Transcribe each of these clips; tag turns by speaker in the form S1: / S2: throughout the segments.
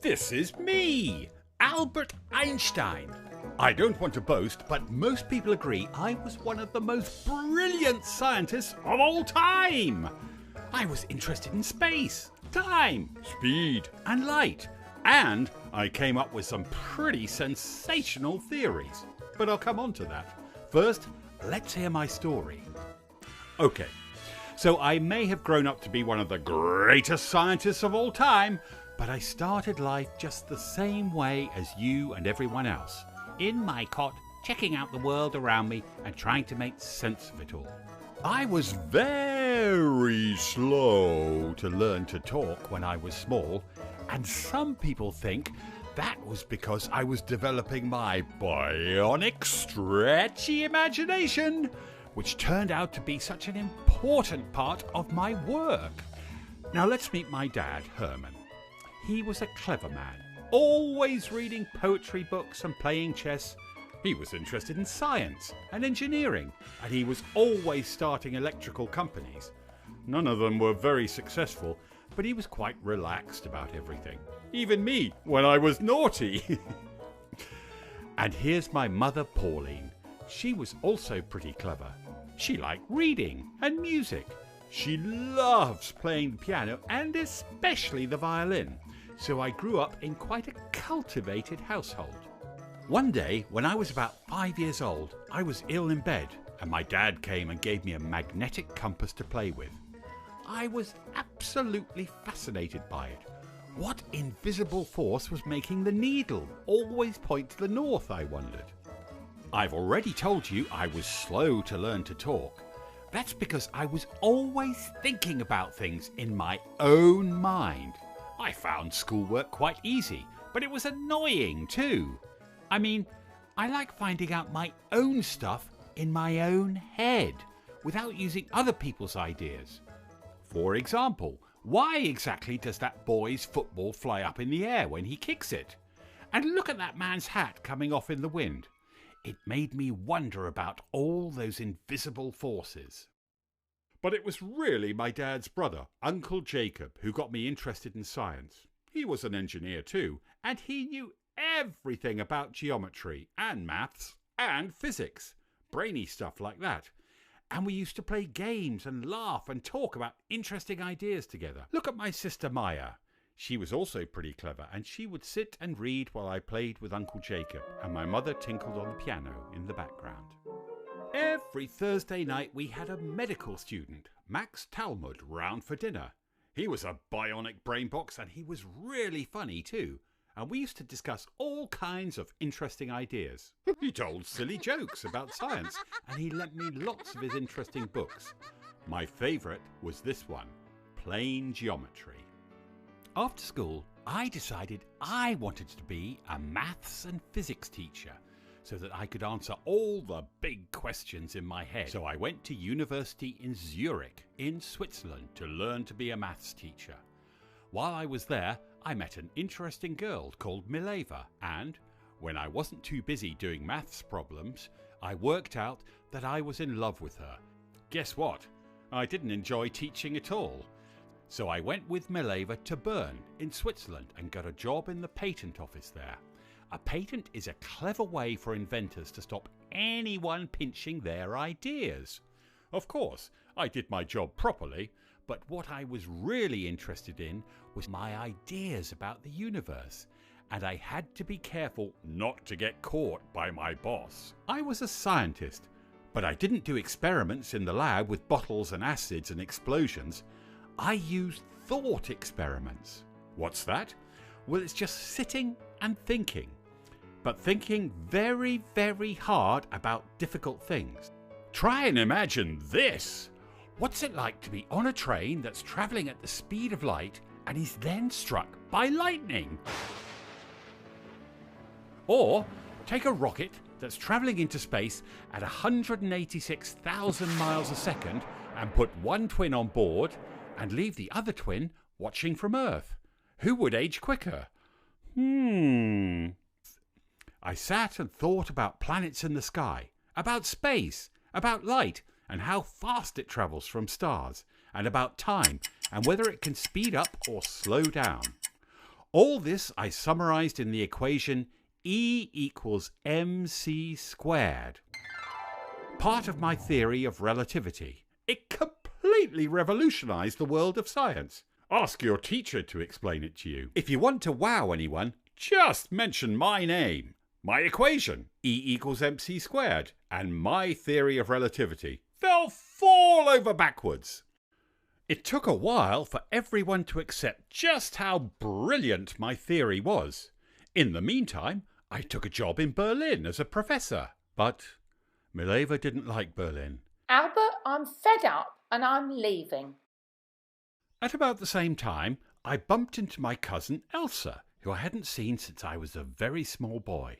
S1: This is me, Albert Einstein. I don't want to boast, but most people agree I was one of the most brilliant scientists of all time. I was interested in space, time, speed, and light. And I came up with some pretty sensational theories. But I'll come on to that. First, let's hear my story. Okay, so I may have grown up to be one of the greatest scientists of all time, but I started life just the same way as you and everyone else. In my cot, checking out the world around me and trying to make sense of it all. I was very slow to learn to talk when I was small, and some people think that was because I was developing my bionic, stretchy imagination, which turned out to be such an important part of my work. Now let's meet my dad, Herman. He was a clever man, always reading poetry books and playing chess. He was interested in science and engineering, and he was always starting electrical companies. None of them were very successful, but he was quite relaxed about everything. Even me, when I was naughty. And here's my mother, Pauline. She was also pretty clever. She liked reading and music. She loves playing the piano and especially the violin. So I grew up in quite a cultivated household. One day, when I was about 5 years old, I was ill in bed, and my dad came and gave me a magnetic compass to play with. I was absolutely fascinated by it. What invisible force was making the needle always point to the north, I wondered. I've already told you I was slow to learn to talk. That's because I was always thinking about things in my own mind. I found schoolwork quite easy, but it was annoying too. I mean, I like finding out my own stuff in my own head without using other people's ideas. For example, why exactly does that boy's football fly up in the air when he kicks it? And look at that man's hat coming off in the wind. It made me wonder about all those invisible forces. But it was really my dad's brother, Uncle Jacob, who got me interested in science. He was an engineer too, and he knew everything about geometry and maths and physics, brainy stuff like that. And we used to play games and laugh and talk about interesting ideas together. Look at my sister Maya. She was also pretty clever, and she would sit and read while I played with Uncle Jacob, and my mother tinkled on the piano in the background. Every Thursday night we had a medical student, Max Talmud, round for dinner. He was a bionic brain box, and he was really funny too. And we used to discuss all kinds of interesting ideas. He told silly jokes about science, and he lent me lots of his interesting books. My favourite was this one, Plain Geometry. After school, I decided I wanted to be a maths and physics teacher so that I could answer all the big questions in my head. So I went to university in Zurich, in Switzerland, to learn to be a maths teacher. While I was there, I met an interesting girl called Mileva, and when I wasn't too busy doing maths problems, I worked out that I was in love with her. Guess what? I didn't enjoy teaching at all. So I went with Mileva to Bern in Switzerland and got a job in the patent office there. A patent is a clever way for inventors to stop anyone pinching their ideas. Of course, I did my job properly, but what I was really interested in was my ideas about the universe, and I had to be careful not to get caught by my boss. I was a scientist, but I didn't do experiments in the lab with bottles and acids and explosions. I used thought experiments. What's that? Well, it's just sitting and thinking, but thinking very, very hard about difficult things. Try and imagine this. What's it like to be on a train that's travelling at the speed of light and is then struck by lightning? Or take a rocket that's travelling into space at 186,000 miles a second and put one twin on board and leave the other twin watching from Earth. Who would age quicker? I sat and thought about planets in the sky, about space, about light, and how fast it travels from stars, and about time, and whether it can speed up or slow down. All this I summarised in the equation E equals mc squared. Part of my theory of relativity. It completely revolutionised the world of science. Ask your teacher to explain it to you. If you want to wow anyone, just mention my name, my equation, E equals mc squared, and my theory of relativity. They'll fall over backwards. It took a while for everyone to accept just how brilliant my theory was. In the meantime, I took a job in Berlin as a professor. But Mileva didn't like Berlin.
S2: Albert, I'm fed up and I'm leaving.
S1: At about the same time, I bumped into my cousin Elsa, who I hadn't seen since I was a very small boy.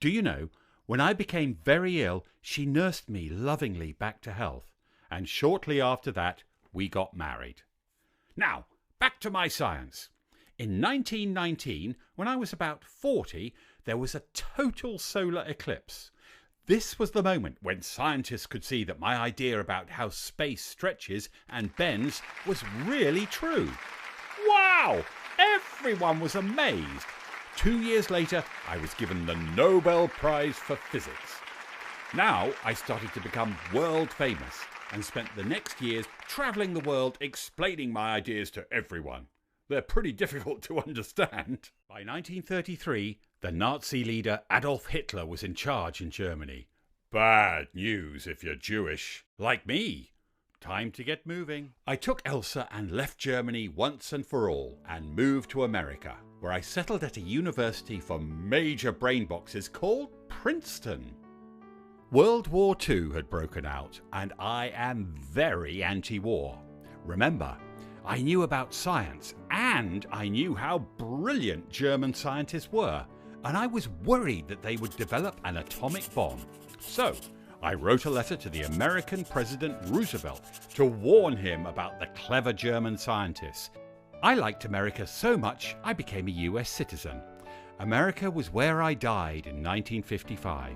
S1: Do you know, when I became very ill, she nursed me lovingly back to health, and shortly after that, we got married. Now, back to my science. In 1919, when I was about 40, there was a total solar eclipse. This was the moment when scientists could see that my idea about how space stretches and bends was really true. Wow! Everyone was amazed. 2 years later, I was given the Nobel Prize for Physics. Now I started to become world famous and spent the next years travelling the world explaining my ideas to everyone. They're pretty difficult to understand. By 1933, the Nazi leader Adolf Hitler was in charge in Germany. Bad news if you're Jewish, like me. Time to get moving. I took Elsa and left Germany once and for all and moved to America, where I settled at a university for major brain boxes called Princeton. World War II had broken out, and I am very anti-war. Remember, I knew about science, and I knew how brilliant German scientists were, and I was worried that they would develop an atomic bomb. So, I wrote a letter to the American President Roosevelt to warn him about the clever German scientists. I liked America so much, I became a US citizen. America was where I died in 1955.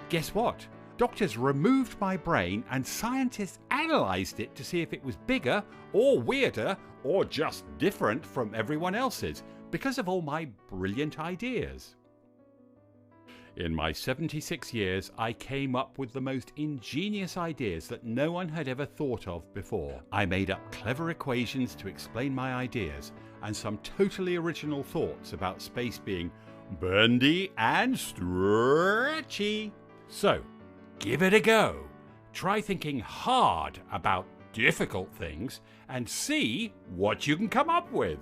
S1: Guess what? Doctors removed my brain and scientists analysed it to see if it was bigger or weirder or just different from everyone else's because of all my brilliant ideas. In my 76 years, I came up with the most ingenious ideas that no one had ever thought of before. I made up clever equations to explain my ideas and some totally original thoughts about space being bendy and stretchy. So, give it a go. Try thinking hard about difficult things and see what you can come up with.